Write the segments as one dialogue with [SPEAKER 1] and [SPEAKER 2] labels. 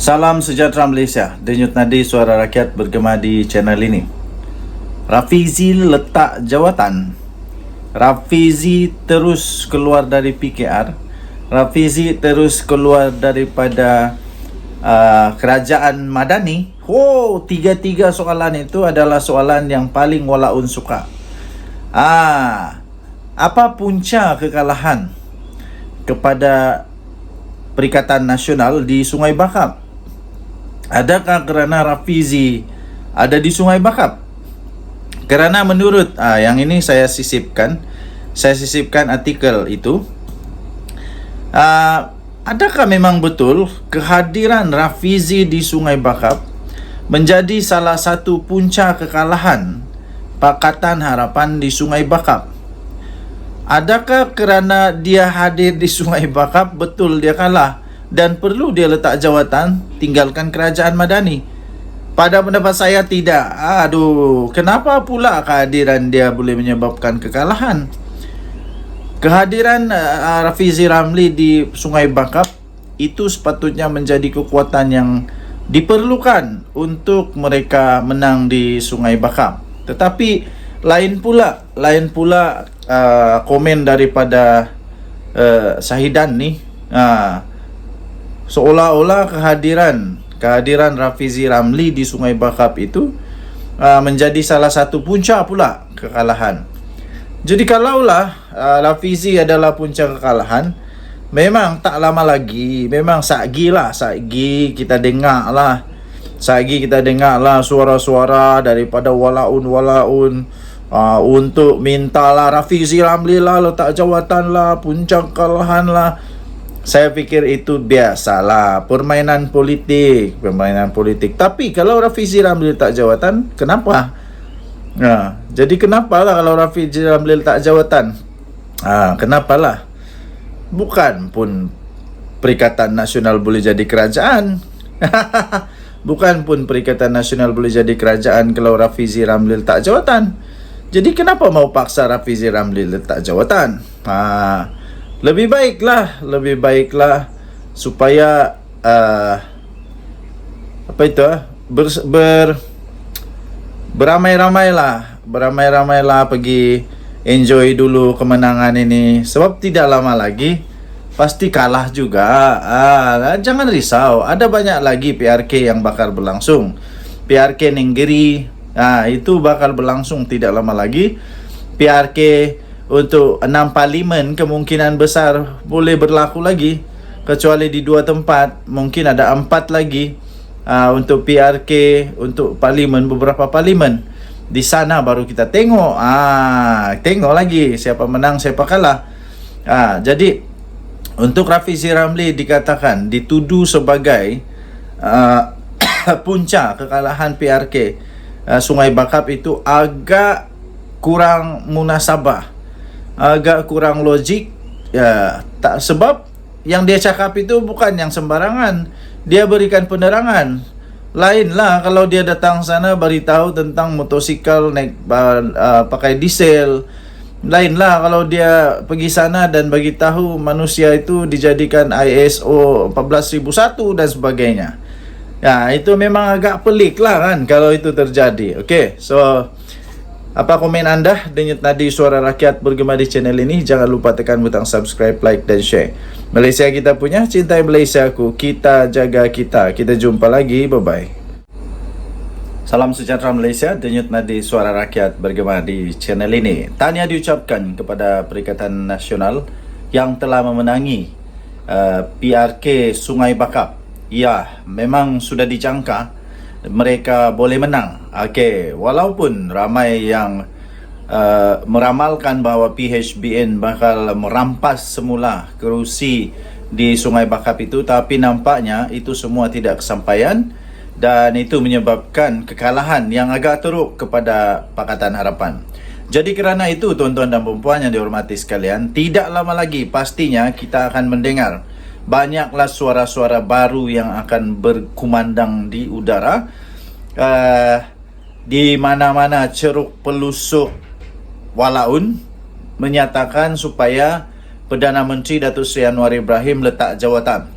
[SPEAKER 1] Salam sejahtera Malaysia. Denyut nadi suara rakyat bergema di channel ini. Rafizi letak jawatan. Rafizi terus keluar dari PKR. Rafizi terus keluar daripada kerajaan Madani. Tiga-tiga soalan itu adalah soalan yang paling walaun suka. Apa punca kekalahan kepada Perikatan Nasional di Sungai Bakap? Adakah kerana Rafizi ada di Sungai Bakap? Kerana menurut yang ini saya sisipkan artikel itu. Adakah memang betul kehadiran Rafizi di Sungai Bakap menjadi salah satu punca kekalahan Pakatan Harapan di Sungai Bakap? Adakah kerana dia hadir di Sungai Bakap betul dia kalah dan perlu dia letak jawatan tinggalkan kerajaan Madani? Pada pendapat saya tidak. Kenapa pula kehadiran dia boleh menyebabkan kekalahan? Kehadiran Rafizi Ramli di Sungai Bakap itu sepatutnya menjadi kekuatan yang diperlukan untuk mereka menang di Sungai Bakap. Tetapi lain pula komen daripada Syahidan ni. Seolah-olah kehadiran Rafizi Ramli di Sungai Bakap itu menjadi salah satu punca pula kekalahan. Jadi kalaulah Rafizi adalah punca kekalahan, memang tak lama lagi, memang satgi kita dengar lah suara-suara daripada walaun untuk mintalah Rafizi Ramli lah letak jawatan lah, punca kekalahan lah. Saya fikir itu biasalah, permainan politik. Tapi kalau Rafizi Ramli letak jawatan, kenapa? Jadi kenapalah kalau Rafizi Ramli letak jawatan? Kenapalah? Bukan pun Perikatan Nasional boleh jadi kerajaan. Bukan pun Perikatan Nasional boleh jadi kerajaan kalau Rafizi Ramli letak jawatan. Jadi kenapa mau paksa Rafizi Ramli letak jawatan? Lebih baiklah supaya beramai-ramailah pergi enjoy dulu kemenangan ini, sebab tidak lama lagi pasti kalah juga. Jangan risau, ada banyak lagi PRK yang bakal berlangsung. PRK Nenggiri itu bakal berlangsung tidak lama lagi. PRK untuk 6 parlimen kemungkinan besar boleh berlaku lagi, kecuali di 2 tempat. Mungkin ada 4 lagi untuk PRK, untuk parlimen, beberapa parlimen. Di sana baru kita tengok lagi siapa menang siapa kalah. Jadi untuk Rafizi Ramli dikatakan, dituduh sebagai punca kekalahan PRK Sungai Bakap itu agak kurang munasabah, agak kurang logik. Sebab yang dia cakap itu bukan yang sembarangan. Dia berikan penerangan. Lainlah kalau dia datang sana beritahu tentang motosikal naik pakai diesel. Lainlah kalau dia pergi sana dan bagi tahu manusia itu dijadikan ISO 14001 dan sebagainya. Itu memang agak pelik lah kan kalau itu terjadi. So apa komen anda? Denyut nadi suara rakyat bergema di channel ini. Jangan lupa tekan butang subscribe, like dan share. Malaysia kita punya, cintai Malaysia ku. Kita jaga kita. Kita jumpa lagi. Bye-bye. Salam sejahtera Malaysia. Denyut nadi suara rakyat bergema di channel ini. Tahniah diucapkan kepada Perikatan Nasional yang telah memenangi PRK Sungai Bakap. Memang sudah dijangka mereka boleh menang. Walaupun ramai yang meramalkan bahawa PHBN bakal merampas semula kerusi di Sungai Bakap itu, tapi nampaknya itu semua tidak kesampaian dan itu menyebabkan kekalahan yang agak teruk kepada Pakatan Harapan. Jadi kerana itu, tuan-tuan dan puan yang dihormati sekalian, tidak lama lagi pastinya kita akan mendengar banyaklah suara-suara baru yang akan berkumandang di udara. Di mana-mana ceruk pelusuk walaun menyatakan supaya Perdana Menteri Datuk Seri Anwar Ibrahim letak jawatan.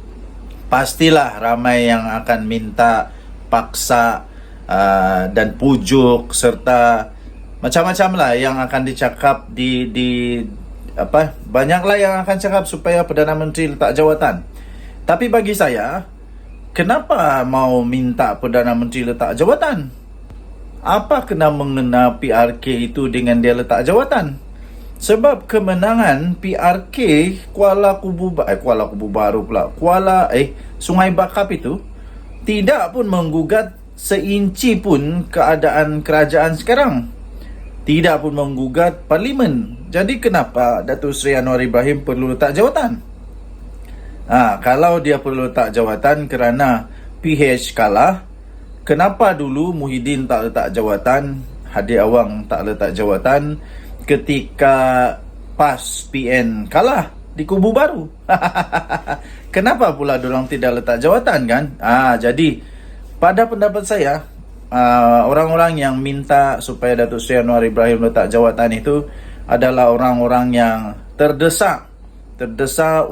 [SPEAKER 1] pastilah ramai yang akan minta paksa dan pujuk serta macam-macam lah yang akan dicakap di apa, banyaklah yang akan cakap supaya Perdana Menteri letak jawatan. Tapi bagi saya, kenapa mau minta Perdana Menteri letak jawatan? Apa kena mengena PRK itu dengan dia letak jawatan? Sebab kemenangan PRK Kuala Kubu Baru pula, Sungai Bakap itu tidak pun menggugat seinci pun keadaan kerajaan sekarang. Tidak pun menggugat parlimen. Jadi kenapa Datuk Seri Anwar Ibrahim perlu letak jawatan? Kalau dia perlu letak jawatan kerana PH kalah, kenapa dulu Muhyiddin tak letak jawatan, Hadi Awang tak letak jawatan ketika PAS PN kalah di Kubu Baru? Kenapa pula diorang tidak letak jawatan kan? Jadi pada pendapat saya, orang-orang yang minta supaya Datuk Seri Anwar Ibrahim letak jawatan itu adalah orang-orang yang terdesak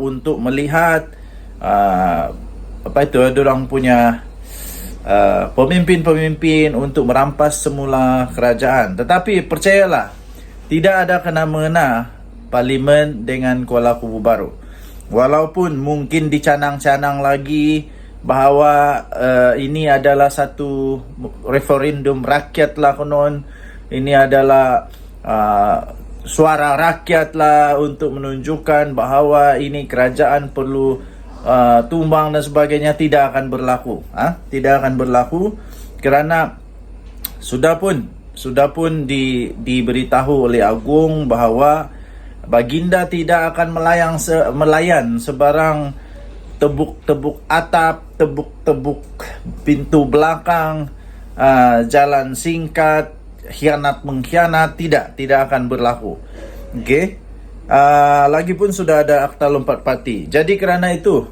[SPEAKER 1] untuk melihat diorang punya pemimpin-pemimpin untuk merampas semula kerajaan. Tetapi percayalah, tidak ada kena-mengena parlimen dengan Kuala Kubu Baru. Walaupun mungkin dicanang-canang lagi bahawa ini adalah satu referendum rakyat lah konon, ini adalah suara rakyat lah untuk menunjukkan bahawa ini kerajaan perlu tumbang dan sebagainya. Tidak akan berlaku. Tidak akan berlaku kerana sudah pun diberitahu oleh Agung bahawa Baginda tidak akan melayan sebarang tebuk-tebuk atap, tebuk-tebuk pintu belakang, jalan singkat, khianat-mengkhianat. Tidak akan berlaku. Okey. Lagipun sudah ada Akta Lompat Parti. Jadi kerana itu,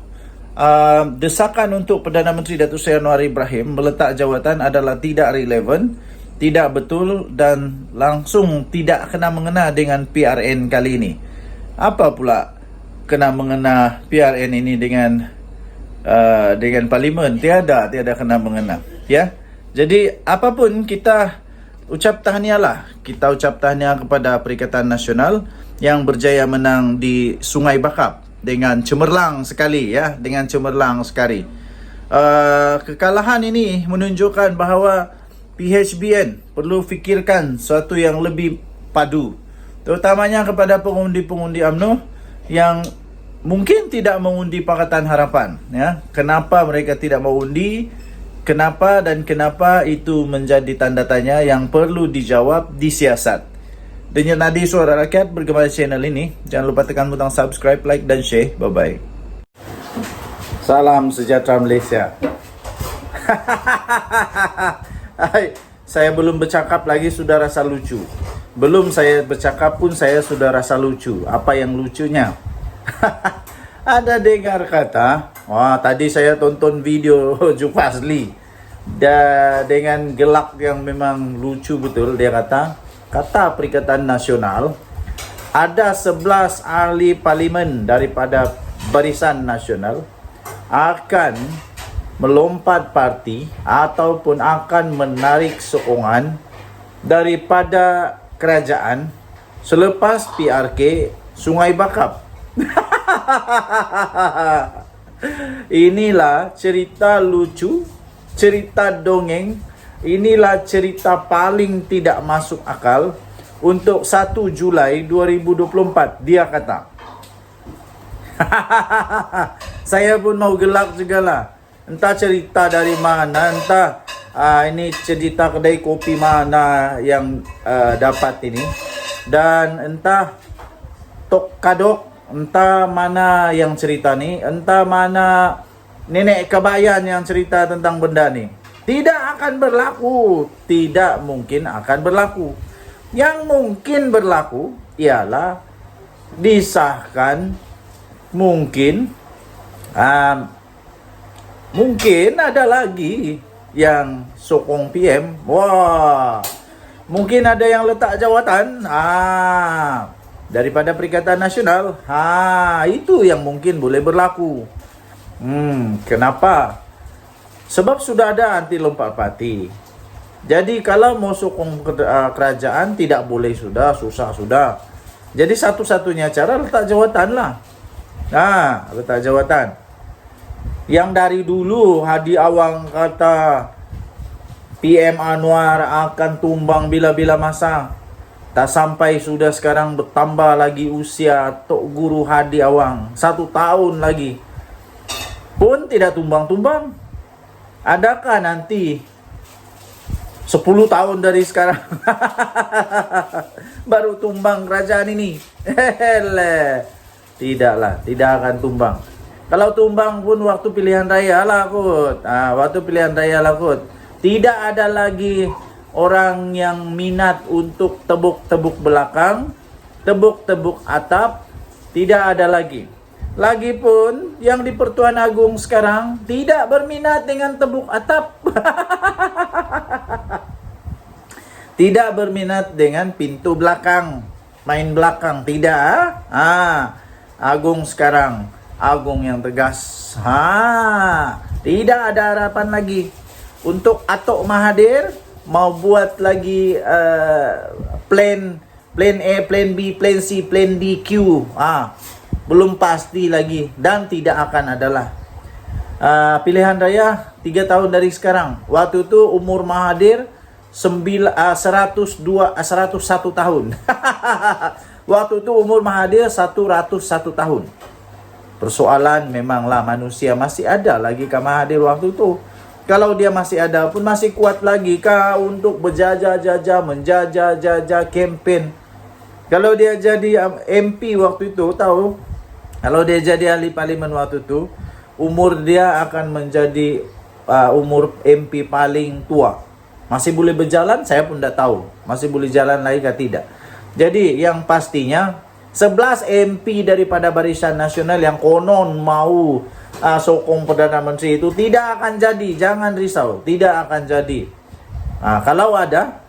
[SPEAKER 1] desakan untuk Perdana Menteri Datuk Seri Anwar Ibrahim meletak jawatan adalah tidak relevan, tidak betul dan langsung tidak kena mengena dengan PRN kali ini. Apa pula kena mengena PRN ini dengan parlimen? Tiada kena mengena, ya. Jadi apapun, kita ucap tahniah lah. Kita ucap tahniah kepada Perikatan Nasional yang berjaya menang di Sungai Bakap dengan cemerlang sekali, ya, dengan cemerlang sekali. Kekalahan ini menunjukkan bahawa PHBN perlu fikirkan sesuatu yang lebih padu, terutamanya kepada pengundi-pengundi UMNO yang mungkin tidak mengundi Pakatan Harapan, ya. Kenapa mereka tidak mengundi? Kenapa itu menjadi tanda tanya yang perlu dijawab, disiasat. Dengan Nadi Suara Rakyat bergema di channel ini. Jangan lupa tekan butang subscribe, like dan share. Bye-bye. Salam sejahtera Malaysia. Saya belum bercakap lagi sudah rasa lucu. Belum saya bercakap pun saya sudah rasa lucu. Apa yang lucunya? Ada dengar kata, tadi saya tonton video Juk Fazli dengan gelak yang memang lucu betul. Dia kata Perikatan Nasional, ada 11 ahli parlimen daripada Barisan Nasional akan melompat parti ataupun akan menarik sokongan daripada kerajaan selepas PRK Sungai Bakap. Inilah cerita lucu, cerita dongeng. Inilah cerita paling tidak masuk akal untuk 1 Julai 2024. Dia kata. Saya pun mau gelak juga lah. Entah cerita dari mana, entah ini cerita kedai kopi mana yang dapat ini, dan entah tok kadok, entah mana yang cerita ni, entah mana nenek kebayan yang cerita tentang benda ni. Tidak akan berlaku. Tidak mungkin akan berlaku. Yang mungkin berlaku ialah disahkan, mungkin ada lagi yang sokong PM. Mungkin ada yang letak jawatan daripada Perikatan Nasional. Itu yang mungkin boleh berlaku. Kenapa? Sebab sudah ada anti lompat parti. Jadi kalau mau sokong kerajaan tidak boleh sudah, susah sudah. Jadi satu-satunya cara letak jawatan lah. Letak jawatan. Yang dari dulu Hadi Awang kata PM Anwar akan tumbang bila-bila masa. Tak sampai sudah sekarang bertambah lagi usia Tok Guru Hadi Awang 1 tahun lagi pun tidak tumbang-tumbang. Adakah nanti 10 tahun dari sekarang baru tumbang kerajaan ini? Tidaklah, tidak akan tumbang. Kalau tumbang pun waktu pilihan raya lah kot. Waktu pilihan raya lah kot. Tidak ada lagi orang yang minat untuk tebuk-tebuk belakang, tebuk-tebuk atap. Tidak ada lagi. Lagipun yang di Pertuan Agung sekarang tidak berminat dengan tebuk atap. Tidak berminat dengan pintu belakang, main belakang, tidak. Agung sekarang, Agung yang tegas. Tidak ada harapan lagi. Untuk Atok Mahathir mau buat lagi plan A, plan B, plan C, plan D, Q. Belum pasti lagi dan tidak akan adalah. Pilihan raya 3 tahun dari sekarang. Waktu itu umur Mahathir 101 tahun. Waktu itu umur Mahathir 101 tahun. Persoalan memanglah manusia masih ada lagi ke Mahathir waktu itu. Kalau dia masih ada pun masih kuat lagi kah untuk berjajah-jajah, menjajah-jajah campaign. Kalau dia jadi MP waktu itu, tahu? Kalau dia jadi ahli parlimen waktu itu, umur dia akan menjadi umur MP paling tua. Masih boleh berjalan? Saya pun tidak tahu. Masih boleh jalan lagi atau tidak. Jadi yang pastinya 11 MP daripada Barisan Nasional yang konon mau sokong Perdana Menteri itu tidak akan jadi. Jangan risau, tidak akan jadi. Kalau ada,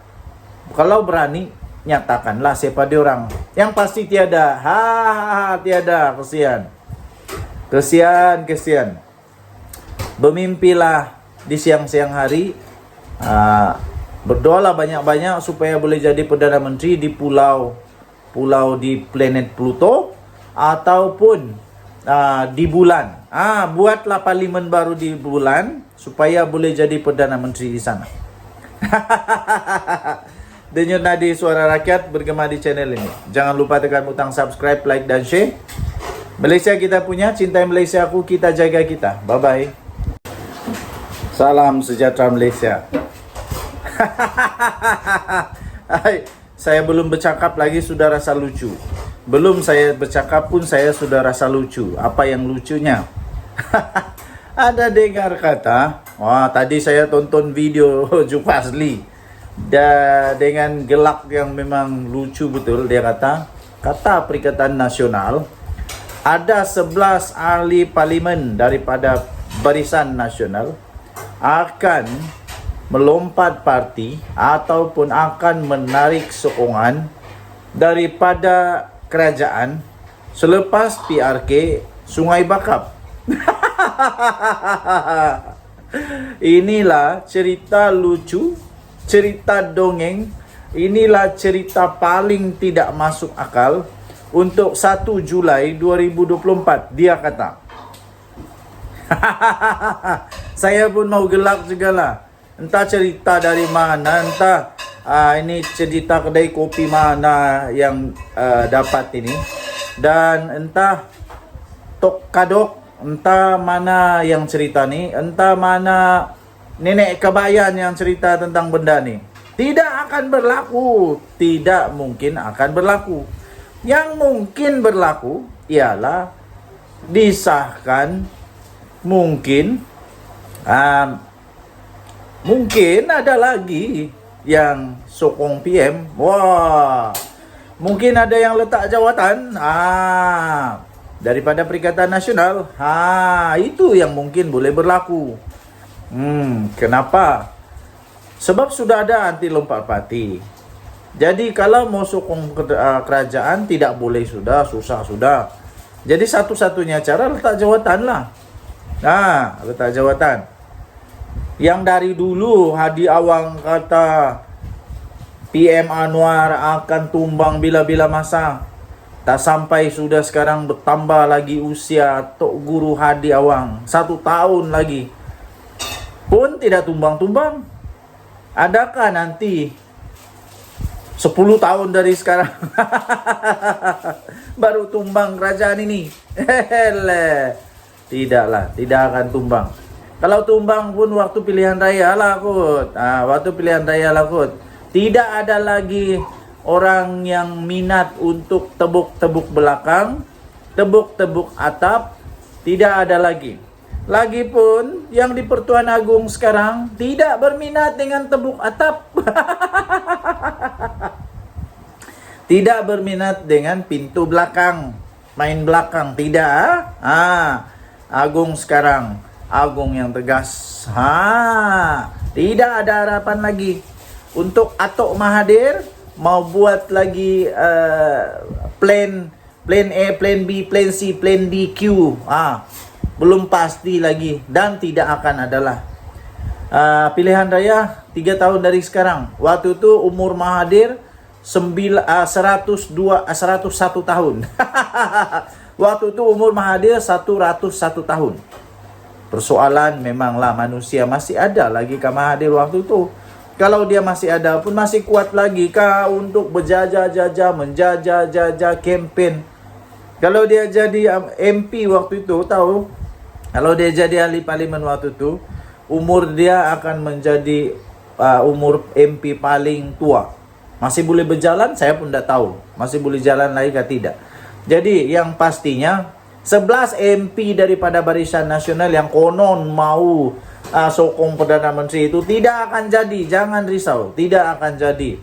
[SPEAKER 1] kalau berani, nyatakanlah siapa dia orang. Yang pasti tiada. Tiada. Kesian. Bermimpilah di siang-siang hari. Berdoalah banyak-banyak supaya boleh jadi Perdana Menteri di pulau di planet Pluto ataupun di bulan. Buatlah parlimen baru di bulan supaya boleh jadi Perdana Menteri di sana. Denyut nadi suara rakyat bergema di channel ini. Jangan lupa tekan butang subscribe, like dan share. Malaysia kita punya, cintai Malaysia aku, kita jaga kita. Bye bye. Salam sejahtera Malaysia. Saya belum bercakap lagi sudah rasa lucu. Belum saya bercakap pun saya sudah rasa lucu. Apa yang lucunya? Ada dengar kata, tadi saya tonton video Jupasli. Dengan gelak yang memang lucu betul. Dia kata Perikatan Nasional, ada 11 ahli parlimen daripada Barisan Nasional akan melompat parti ataupun akan menarik sokongan daripada kerajaan selepas PRK Sungai Bakap. Inilah cerita lucu, cerita dongeng. Inilah cerita paling tidak masuk akal untuk 1 Julai 2024. Dia kata. Saya pun mau gelak juga lah. Entah cerita dari mana, entah ini cerita kedai kopi mana yang dapat ini. Dan entah Tok Kadok, entah mana yang cerita ni, entah mana nenek Kabayan yang cerita tentang benda ni. Tidak akan berlaku, tidak mungkin akan berlaku. Yang mungkin berlaku ialah disahkan mungkin ada lagi yang sokong PM. Mungkin ada yang letak jawatan daripada Perikatan Nasional. Itu yang mungkin boleh berlaku. Kenapa? Sebab sudah ada anti lompat parti. Jadi kalau mau sokong kerajaan tidak boleh sudah, susah sudah. Jadi satu-satunya cara letak jawatan lah. Nah, letak jawatan. Yang dari dulu Hadi Awang kata PM Anwar akan tumbang bila-bila masa. Tak sampai sudah sekarang bertambah lagi usia Tok Guru Hadi Awang. 1 tahun lagi. Pun tidak tumbang-tumbang. Adakah nanti 10 tahun dari sekarang baru tumbang kerajaan ini? Tidaklah, tidak akan tumbang. Kalau tumbang pun waktu pilihan raya lah kot. Waktu pilihan raya lah kot. Tidak ada lagi orang yang minat untuk tebuk-tebuk belakang, tebuk-tebuk atap. Tidak ada lagi. Lagipun yang di Pertuan Agung sekarang tidak berminat dengan tebuk atap. Tidak berminat dengan pintu belakang, main belakang, tidak. Agung sekarang, Agung yang tegas. Tidak ada harapan lagi. Untuk Atok Mahathir mau buat lagi plan A, plan B, plan C, plan D, Q. Belum pasti lagi dan tidak akan adalah. Pilihan raya 3 tahun dari sekarang. Waktu itu umur Mahathir 101 tahun. Waktu itu umur Mahathir 101 tahun. Persoalan memanglah manusia masih ada lagi ke Mahathir waktu itu. Kalau dia masih ada pun masih kuat lagi kah untuk menjajah campaign. Kalau dia jadi MP waktu itu, tahu? Kalau dia jadi ahli parlimen waktu itu, umur dia akan menjadi umur MP paling tua. Masih boleh berjalan? Saya pun tidak tahu. Masih boleh jalan lagi atau tidak. Jadi yang pastinya 11 MP daripada Barisan Nasional yang konon mau sokong Perdana Menteri itu tidak akan jadi. Jangan risau, tidak akan jadi.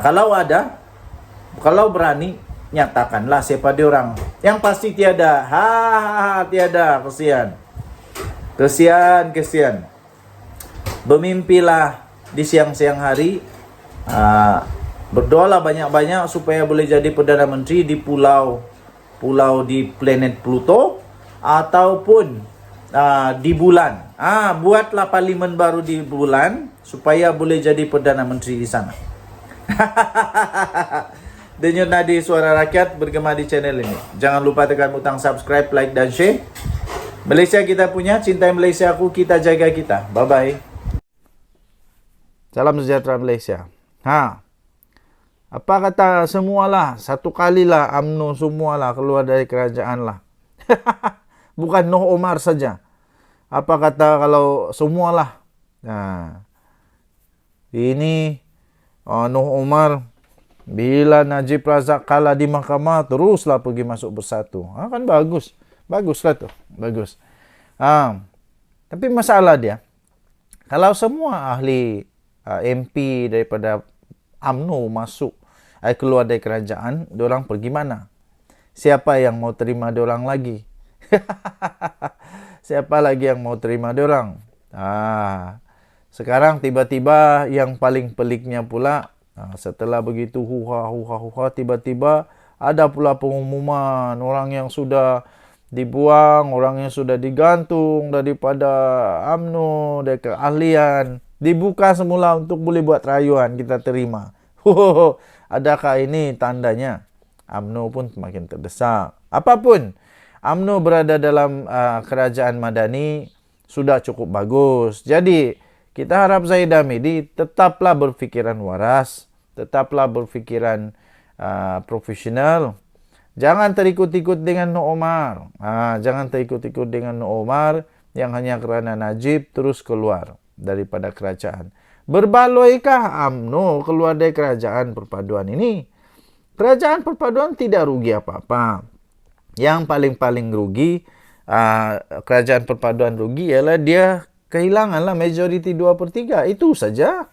[SPEAKER 1] Kalau ada, kalau berani, nyatakanlah siapa dia orang. Yang pasti tiada. Tiada. Kesian. Bermimpilah di siang-siang hari. Berdoalah banyak-banyak supaya boleh jadi Perdana Menteri di pulau di planet Pluto ataupun di bulan. Buatlah parlimen baru di bulan supaya boleh jadi Perdana Menteri di sana. Denyut nadi suara rakyat bergema di channel ini. Jangan lupa tekan butang subscribe, like dan share. Malaysia kita punya, cintai Malaysia aku, kita jaga kita. Bye bye. Salam sejahtera Malaysia. Apa kata semualah, satu kalilah UMNO semualah keluar dari kerajaan lah. Bukan Noh Omar saja. Apa kata kalau semualah. Ini Noh Omar bila Najib Razak kalah di mahkamah teruslah pergi masuk bersatu. Kan bagus. Baguslah tuh. Bagus. Tapi masalah dia, kalau semua ahli MP daripada UMNO masuk keluar dari kerajaan, diorang pergi mana? Siapa yang mau terima diorang lagi? Siapa lagi yang mau terima diorang? Sekarang tiba-tiba yang paling peliknya pula, setelah begitu huha, tiba-tiba ada pula pengumuman orang yang sudah dibuang, orang yang sudah digantung daripada UMNO, dari keahlian, dibuka semula untuk boleh buat rayuan, kita terima. Adakah ini tandanya UMNO pun semakin terdesak? Apapun, UMNO berada dalam kerajaan madani sudah cukup bagus. Jadi, kita harap Zahid Hamidi tetaplah berfikiran waras, tetaplah berfikiran profesional. Jangan terikut-ikut dengan Noh Omar. Jangan terikut-ikut dengan Noh Omar yang hanya kerana Najib terus keluar daripada kerajaan. Berbaloikah UMNO keluar dari kerajaan perpaduan ini? Kerajaan perpaduan tidak rugi apa-apa. Yang paling rugi, kerajaan perpaduan rugi ialah dia kehilanganlah majoriti 2/3. Itu saja.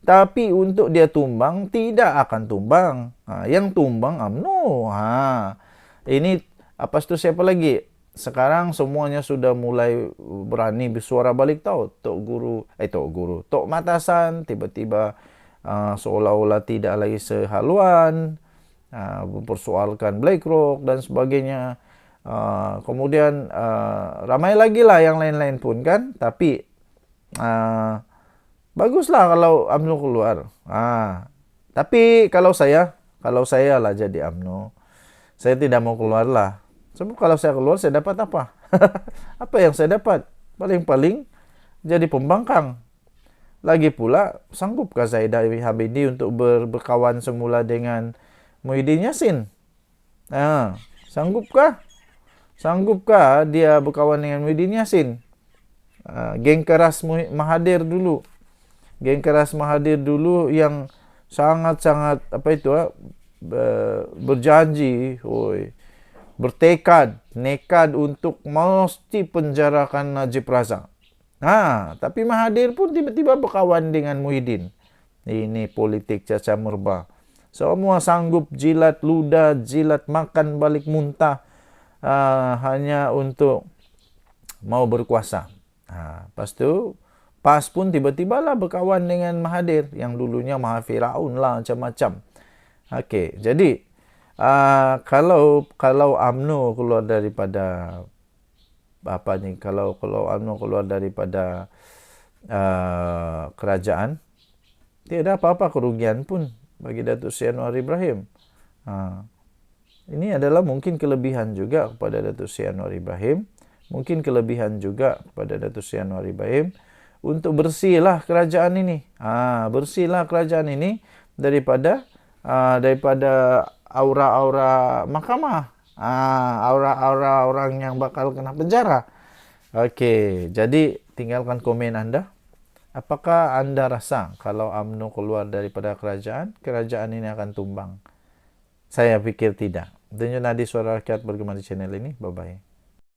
[SPEAKER 1] Tapi untuk dia tumbang, tidak akan tumbang. Yang tumbang UMNO. Ini apa itu siapa lagi? Sekarang semuanya sudah mulai berani bersuara balik tahu. Tok Matasan tiba-tiba seolah-olah tidak lagi sehaluan, mempersoalkan BlackRock dan sebagainya. Kemudian ramai lagi lah yang lain-lain pun kan. Tapi baguslah kalau UMNO keluar. Tapi kalau saya lah jadi UMNO, saya tidak mau keluar lah. Sebab kalau saya keluar, saya dapat apa? Apa yang saya dapat? Paling-paling jadi pembangkang. Lagi pula, sanggupkah Zaidah Habibie untuk berkawan semula dengan Muhyiddin Yassin? Sanggupkah? Sanggupkah dia berkawan dengan Muhyiddin Yassin? Geng keras Mahathir dulu. Geng keras Mahathir dulu yang sangat-sangat berjanji, bertekad, nekad untuk mesti penjarakan Najib Razak. Tapi Mahathir pun tiba-tiba berkawan dengan Muhyiddin. Ini politik caca murba. Semua sanggup jilat ludah, jilat makan balik muntah hanya untuk mau berkuasa. Lepas tu PAS pun tiba-tiba lah berkawan dengan Mahathir yang dulunya Maha Firaun lah macam-macam. Okey, jadi kalau UMNO keluar daripada kalau UMNO keluar daripada kerajaan, tiada apa-apa kerugian pun bagi Datuk Seri Anwar Ibrahim. Ini adalah mungkin kelebihan juga kepada Datuk Seri Anwar Ibrahim, mungkin kelebihan juga kepada Datuk Seri Anwar Ibrahim untuk bersihlah kerajaan ini. Bersihlah kerajaan ini daripada aura-aura mahkamah. Aura-aura orang yang bakal kena penjara. Okey, jadi tinggalkan komen anda. Apakah anda rasa kalau UMNO keluar daripada kerajaan ini akan tumbang? Saya pikir tidak. Tunjuk nadi suara rakyat bergema di channel ini. Bye-bye.